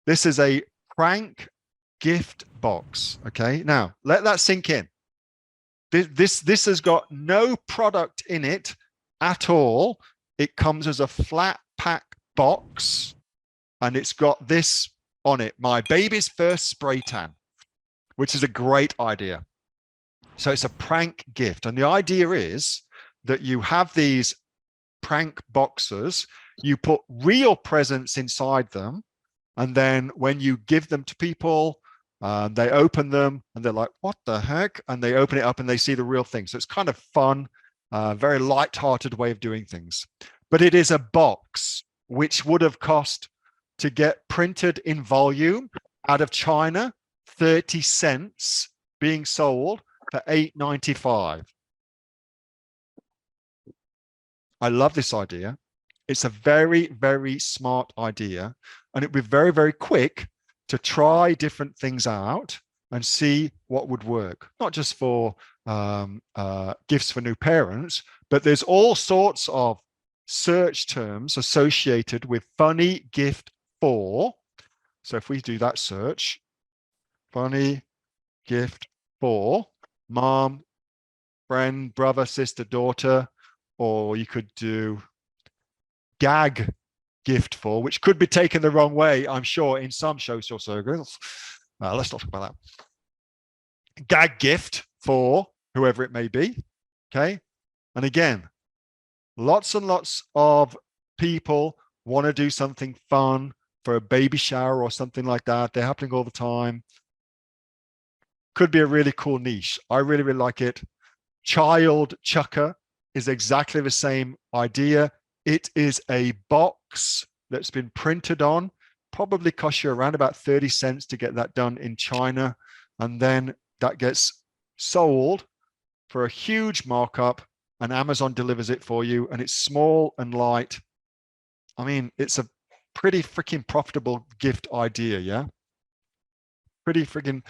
This is a prank gift box. Okay, now let that sink in. This has got no product in it at all. It comes as a flat pack box, and it's got this on it: my baby's first spray tan, which is a great idea. So it's a prank gift, and the idea is that you have these prank boxes, you put real presents inside them, and then when you give them to people, they open them and they're like, what the heck? And they open it up and they see the real thing. So it's kind of fun, very light-hearted way of doing things. But it is a box which would have cost, to get printed in volume out of China, 30 cents, being sold for $8.95. I love this idea. It's a very, very smart idea, and it'd be very, very quick to try different things out and see what would work. Not just for gifts for new parents, but there's all sorts of search terms associated with funny gift for. So if we do that search, funny gift for mom, friend, brother, sister, daughter, or you could do gag gift for, which could be taken the wrong way, I'm sure, in some social circles. Let's not talk about that. Gag gift for whoever it may be. Okay. And again, lots and lots of people want to do something fun for a baby shower or something like that. They're happening all the time. Could be a really cool niche. I really, really like it. Child chucker is exactly the same idea. It is a box that's been printed on, probably costs you around about 30 cents to get that done in China. And then that gets sold for a huge markup, and Amazon delivers it for you. And it's small and light. I mean, it's a pretty freaking profitable gift idea. Yeah. Pretty freaking,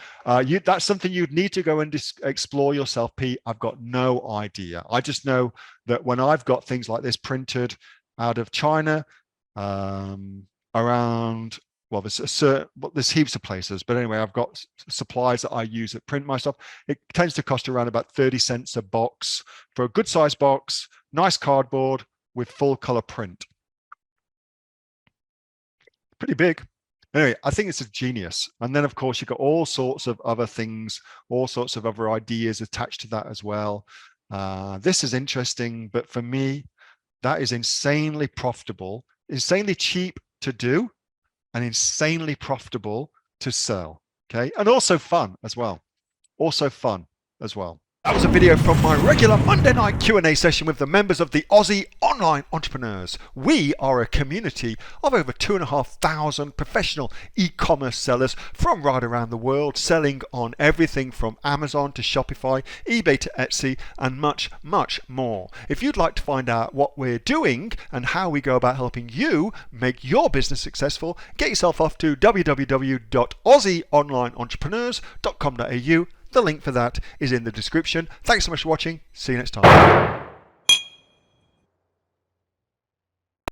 that's something you'd need to go and explore yourself, Pete. I've got no idea. I just know that when I've got things like this printed out of China, around, well, there's heaps of places, but anyway, I've got supplies that I use that print my stuff. It tends to cost around about 30 cents a box for a good size box, nice cardboard with full color print. Pretty big. Anyway, I think it's a genius. And then, of course, you've got all sorts of other things, all sorts of other ideas attached to that as well. This is interesting, but for me, that is insanely profitable, insanely cheap to do, and insanely profitable to sell. Okay, and also fun as well. Also fun as well. That was a video from my regular Monday night Q&A session with the members of the Aussie Online Entrepreneurs. We are a community of over 2,500 professional e-commerce sellers from right around the world, selling on everything from Amazon to Shopify, eBay to Etsy, and much, much more. If you'd like to find out what we're doing and how we go about helping you make your business successful, get yourself off to www.aussieonlineentrepreneurs.com.au. The link for that is in the description. Thanks so much for watching. See you next time.